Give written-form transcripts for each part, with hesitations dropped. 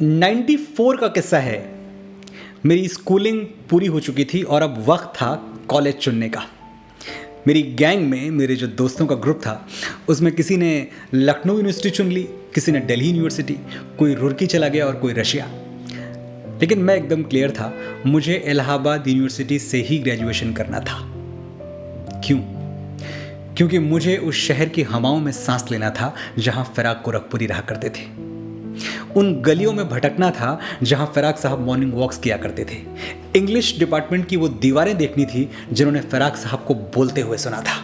94 का किस्सा है। मेरी स्कूलिंग पूरी हो चुकी थी और अब वक्त था कॉलेज चुनने का। मेरी गैंग में मेरे जो दोस्तों का ग्रुप था उसमें किसी ने लखनऊ यूनिवर्सिटी चुन ली, किसी ने दिल्ली यूनिवर्सिटी, कोई रुड़की चला गया और कोई रशिया। लेकिन मैं एकदम क्लियर था, मुझे इलाहाबाद यूनिवर्सिटी से ही ग्रेजुएशन करना था। क्यों? क्योंकि मुझे उस शहर की हवाओं में सांस लेना था जहां फिराक गोरखपुरी रहा करते थे। उन गलियों में भटकना था जहां फिराक साहब मॉर्निंग वॉक्स किया करते थे। इंग्लिश डिपार्टमेंट की वो दीवारें देखनी थी जिन्होंने फिराक साहब को बोलते हुए सुना था।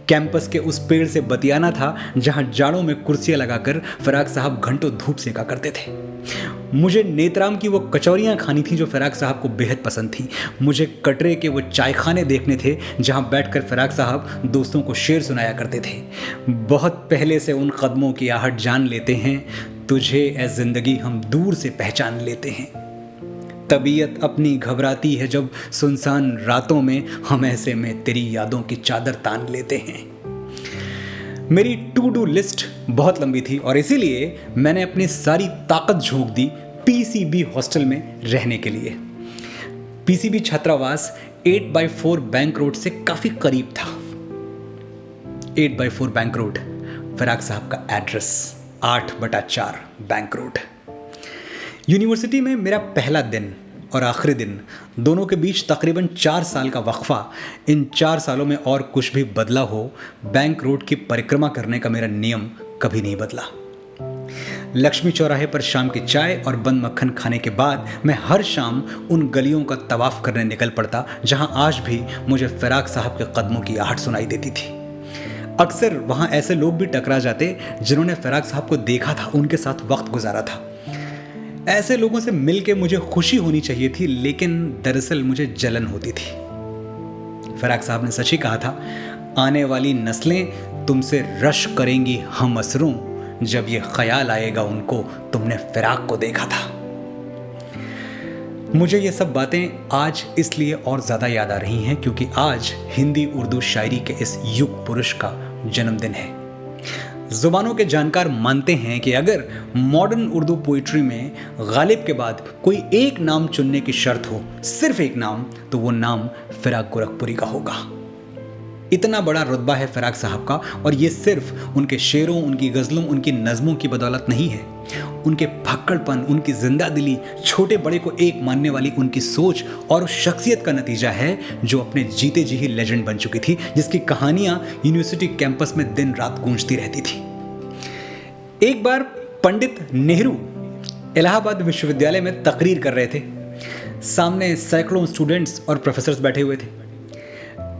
कैंपस के उस पेड़ से बतियाना था जहां जाड़ों में कुर्सियां लगाकर फिराक साहब घंटों धूप सेका करते थे। मुझे नेत्राम की वो कचौरियां खानी थी जो फिराक साहब को बेहद पसंद थी। मुझे कटरे के वो चायखाने देखने थे जहां बैठकर फिराक साहब दोस्तों को शेर सुनाया करते थे। बहुत पहले से उन कदमों की आहट जान लेते हैं, तुझे ए जिंदगी हम दूर से पहचान लेते हैं। तबीयत अपनी घबराती है जब सुनसान रातों में हम ऐसे में तेरी यादों की चादर तान लेते हैं। मेरी टू डू लिस्ट बहुत लंबी थी और इसीलिए मैंने अपनी सारी ताकत झोंक दी पीसीबी हॉस्टल में रहने के लिए। पीसीबी छात्रावास 8x4 बैंक रोड से काफी करीब था। 8x4 बैंक रोड फिराक साहब का एड्रेस, 8/4 बैंक रोड। यूनिवर्सिटी में मेरा पहला दिन और आखिरी दिन, दोनों के बीच तकरीबन 4 साल का वक्फा। इन 4 सालों में और कुछ भी बदला हो, बैंक रोड की परिक्रमा करने का मेरा नियम कभी नहीं बदला। लक्ष्मी चौराहे पर शाम की चाय और बंद मक्खन खाने के बाद मैं हर शाम उन गलियों का तवाफ करने निकल पड़ता जहां आज भी मुझे फिराक साहब के कदमों की आहट सुनाई देती थी। अक्सर वहां ऐसे लोग भी टकरा जाते जिन्होंने फिराक साहब को देखा था, उनके साथ वक्त गुजारा था। ऐसे लोगों से मिलके मुझे खुशी होनी चाहिए थी, लेकिन दरअसल मुझे जलन होती थी। फिराक साहब ने सच ही कहा था, आने वाली नस्लें तुमसे रश करेंगी हम असरों, जब ये ख्याल आएगा उनको तुमने फिराक को देखा था। मुझे ये सब बातें आज इसलिए और ज़्यादा याद आ रही हैं क्योंकि आज हिंदी उर्दू शायरी के इस युग पुरुष का जन्मदिन है। जुबानों के जानकार मानते हैं कि अगर मॉडर्न उर्दू पोइट्री में गालिब के बाद कोई एक नाम चुनने की शर्त हो, सिर्फ एक नाम, तो वो नाम फिराक गोरखपुरी का होगा। इतना बड़ा रुतबा है फिराक साहब का, और ये सिर्फ उनके शेरों, उनकी गज़लों, उनकी नज़मों की बदौलत नहीं है। उनके भक्कड़पन, उनकी जिंदा दिली, छोटे बड़े को एक मानने वाली उनकी सोच और उस शख्सियत का नतीजा है जो अपने जीते जी ही लेजेंड बन चुकी थी, जिसकी कहानियां यूनिवर्सिटी कैंपस में दिन रात गूंजती रहती थी। एक बार पंडित नेहरू इलाहाबाद विश्वविद्यालय में तकरीर कर रहे थे। सामने सैकड़ों स्टूडेंट्स और प्रोफेसर्स बैठे हुए थे।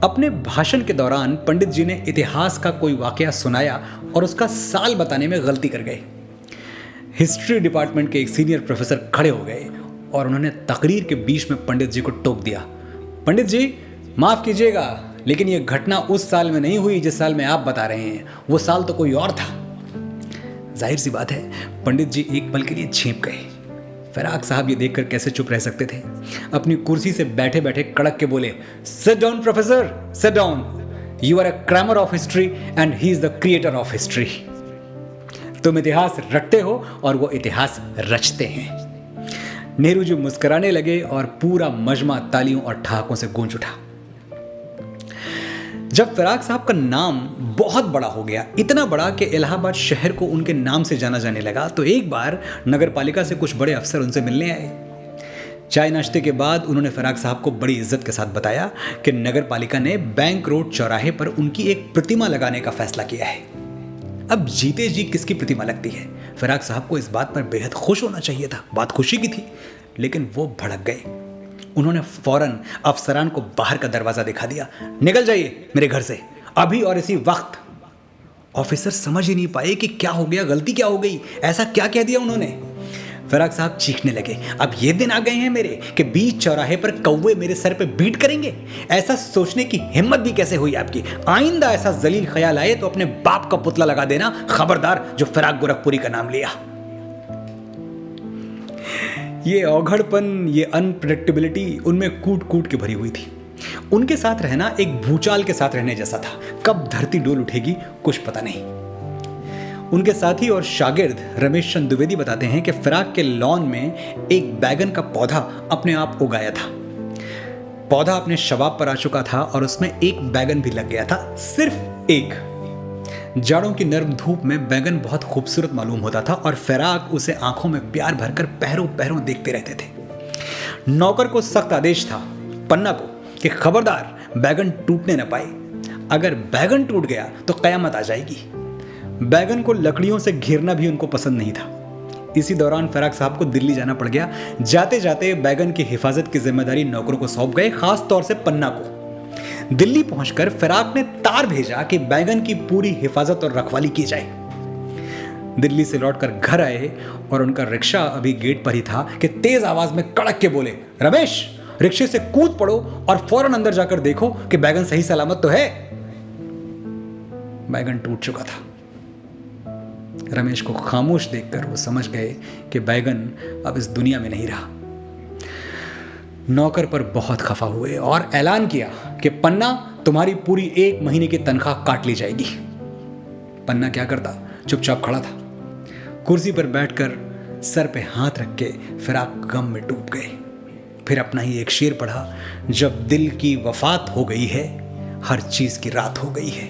अपने भाषण के दौरान पंडित जी ने इतिहास का कोई वाकया सुनाया और उसका साल बताने में गलती कर गए। हिस्ट्री डिपार्टमेंट के एक सीनियर प्रोफेसर खड़े हो गए और उन्होंने तकरीर के बीच में पंडित जी को टोक दिया। पंडित जी, माफ कीजिएगा, लेकिन यह घटना उस साल में नहीं हुई जिस साल में आप बता रहे हैं। वो साल तो कोई और था। जाहिर सी बात है, पंडित जी एक पल के लिए झेंप गए। फिराक साहब ये देखकर कैसे चुप रह सकते थे। अपनी कुर्सी से बैठे बैठे कड़क के बोले, sit down professor, sit down. You are a crammer of history and he is the creator of history. तुम इतिहास रटते हो और वो इतिहास रचते हैं। नेहरू जी मुस्कुराने लगे और पूरा मजमा तालियों और ठहाकों से गूंज उठा। जब फिराक साहब का नाम बहुत बड़ा हो गया, इतना बड़ा कि इलाहाबाद शहर को उनके नाम से जाना जाने लगा, तो एक बार नगर पालिका से कुछ बड़े अफसर उनसे मिलने आए। चाय नाश्ते के बाद उन्होंने फिराक साहब को बड़ी इज्जत के साथ बताया कि नगर पालिका ने बैंक रोड चौराहे पर उनकी एक प्रतिमा लगाने का फैसला किया है। अब जीते जी किसकी प्रतिमा लगती है? फिराक साहब को इस बात पर बेहद खुश होना चाहिए था, बात खुशी की थी, लेकिन वो भड़क गए। उन्होंने फौरन अफसरान को बाहर का दरवाजा दिखा दिया, निकल जाइए मेरे घर से अभी और इसी वक्त। ऑफिसर समझ ही नहीं पाए कि क्या हो गया, गलती क्या हो गई, ऐसा क्या कह दिया उन्होंने। फिराक साहब चीखने लगे, अब ये दिन आ गए हैं मेरे कि बीच चौराहे पर कौवे मेरे सर पे बीट करेंगे? ऐसा सोचने की हिम्मत भी कैसे हुई आपकी? आइंदा ऐसा जलील ख्याल आए तो अपने बाप का पुतला लगा देना, खबरदार जो फिराक गोरखपुरी का नाम लिया। ये औघड़पन, ये अनप्रेडिक्टेबिलिटी उनमें कूट कूट के भरी हुई थी। उनके साथ रहना एक भूचाल के साथ रहने जैसा था। कब धरती डोल उठेगी कुछ पता नहीं। उनके साथी और शागिर्द रमेश चंद द्विवेदी बताते हैं कि फिराक के लॉन में एक बैगन का पौधा अपने आप उगाया था। पौधा अपने शबाब पर आ चुका था और उसमें एक बैगन भी लग गया था, सिर्फ एक। जाड़ों की नर्म धूप में बैगन बहुत खूबसूरत मालूम होता था और फिराक उसे आंखों में प्यार भरकर पहरों पहरों देखते रहते थे। नौकर को सख्त आदेश था पन्ना को कि खबरदार बैगन टूटने न पाए, अगर बैगन टूट गया तो कयामत आ जाएगी। बैगन को लकड़ियों से घेरना भी उनको पसंद नहीं था। इसी दौरान फिराक साहब को दिल्ली जाना पड़ गया। जाते जाते बैगन की हिफाजत की जिम्मेदारी नौकरों को सौंप गए, खास तौर से पन्ना को। दिल्ली पहुंचकर फिराक ने तार भेजा कि बैगन की पूरी हिफाजत और रखवाली की जाए। दिल्ली से लौटकर घर आए और उनका रिक्शा अभी गेट पर ही था कि तेज आवाज में कड़क के बोले, रमेश, रिक्शे से कूद पड़ो और फौरन अंदर जाकर देखो कि बैगन सही सलामत तो है। बैगन टूट चुका था। रमेश को खामोश देखकर वो समझ गए कि बैगन अब इस दुनिया में नहीं रहा। नौकर पर बहुत खफा हुए और ऐलान किया कि पन्ना, तुम्हारी पूरी 1 महीने की तनख्वाह काट ली जाएगी। पन्ना क्या करता, चुपचाप खड़ा था। कुर्सी पर बैठकर सर पे हाथ रख के फिराक गम में डूब गए। फिर अपना ही एक शेर पढ़ा, जब दिल की वफात हो गई है, हर चीज की रात हो गई है।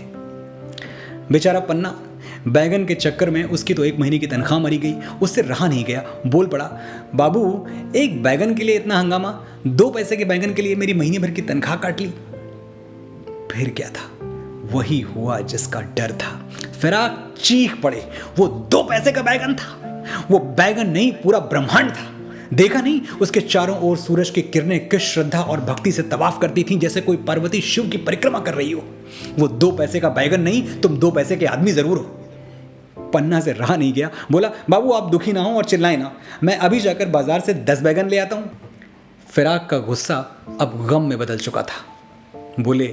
बेचारा पन्ना, बैगन के चक्कर में उसकी तो 1 महीने की तनख्वाह मरी गई। उससे रहा नहीं गया, बोल पड़ा, बाबू, एक बैगन के लिए इतना हंगामा, 2 पैसे के बैगन के लिए मेरी महीने भर की तनख्वाह काट ली। फिर क्या था, वही हुआ जिसका डर था। फिराक चीख पड़े, वो 2 पैसे का बैगन था। वो बैगन नहीं, पूरा ब्रह्मांड था। देखा नहीं, उसके चारों ओर सूरज की किरणें किस श्रद्धा और भक्ति से तवाफ करती थीं, जैसे कोई पार्वती शिव की परिक्रमा कर रही हो। वो 2 पैसे का बैगन नहीं, तुम 2 पैसे के आदमी जरूर हो। पन्ना से रहा नहीं गया, बोला, बाबू आप दुखी ना हो और चिल्लाएं ना, मैं अभी जाकर बाजार से 10 बैगन ले आता हूं। फिराक का गुस्सा अब गम में बदल चुका था। बोले,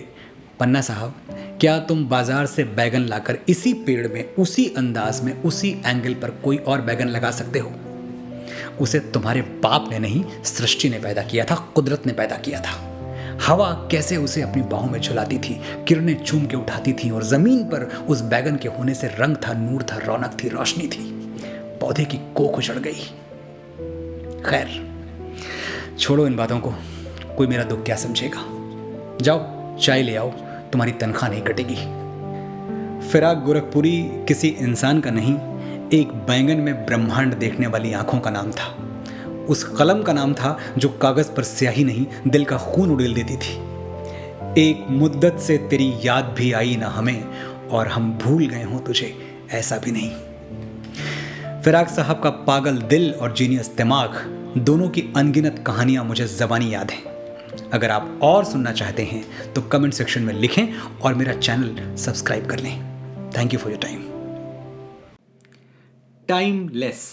पन्ना साहब, क्या तुम बाजार से बैगन लाकर इसी पेड़ में, उसी अंदाज में, उसी एंगल पर कोई और बैगन लगा सकते हो? उसे तुम्हारे बाप ने नहीं, सृष्टि ने पैदा किया था, कुदरत ने पैदा किया था। हवा कैसे उसे अपनी बाहों में झुलाती थी, किरणें चूम के उठाती थी और जमीन पर उस बैगन के होने से रंग था, नूर था, रौनक थी, रोशनी थी। पौधे की कोख उजड़ गई। खैर, छोड़ो इन बातों को, कोई मेरा दुख क्या समझेगा। जाओ चाय ले आओ, तुम्हारी तनख्वाह नहीं कटेगी। फिराक गोरखपुरी किसी इंसान का नहीं, एक बैंगन में ब्रह्मांड देखने वाली आंखों का नाम था। उस कलम का नाम था जो कागज पर स्याही नहीं, दिल का खून उड़ेल देती थी। एक मुद्दत से तेरी याद भी आई ना हमें, और हम भूल गए हों तुझे, ऐसा भी नहीं। फिराक साहब का पागल दिल और जीनियस दिमाग, दोनों की अनगिनत कहानियां मुझे ज़बानी याद हैं। अगर आप और सुनना चाहते हैं तो कमेंट सेक्शन में लिखें और मेरा चैनल सब्सक्राइब कर लें। Thank you for your time. Timeless,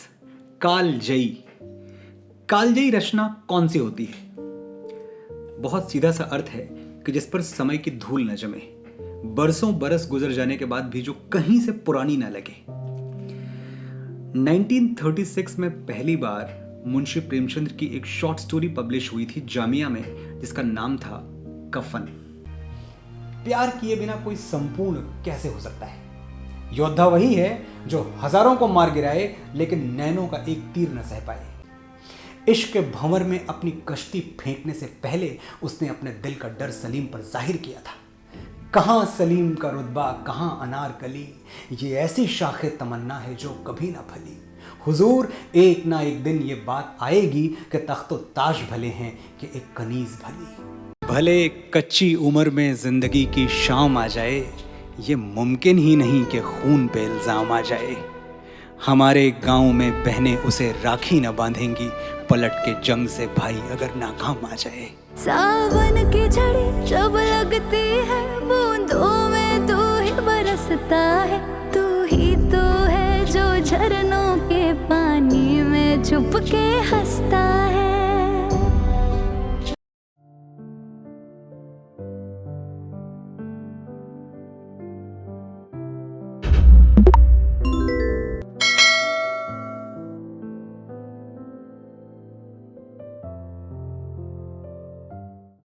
कालजयी। कालजयी रचना कौन सी होती है? बहुत सीधा सा अर्थ है कि जिस पर समय की धूल न जमे, बरसों बरस गुजर जाने के बाद भी जो कहीं से पुरानी ना लगे। 1936 में पहली बार मुंशी प्रेमचंद की एक शॉर्ट स्टोरी पब्लिश हुई थी जामिया में, जिसका नाम था कफन। प्यार किए बिना कोई संपूर्ण कैसे हो सकता है? योद्धा वही है जो हजारों को मार गिराए लेकिन नैनों का एक तीर न सह पाए। इश्क के भंवर में अपनी कश्ती फेंकने से पहले उसने अपने दिल का डर सलीम पर जाहिर किया था। कहाँ सलीम का रुतबा, कहाँ अनारकली, ये ऐसी शाखे तमन्ना है जो कभी ना फली। हुजूर, एक ना एक दिन ये बात आएगी कि तख्तो ताज भले हैं कि एक कनीज भली। भले कच्ची उम्र में जिंदगी की शाम आ जाए, ये मुमकिन ही नहीं कि खून पे इल्जाम आ जाए। हमारे गांव में बहनें उसे राखी न बांधेंगी, पलट के जंग से भाई अगर नाकाम आ जाए। सावन की झड़ी जब लगती है, बूंदों में तू ही बरसता है। तू ही तो है जो झरनों के पानी में छुप के हंसता है।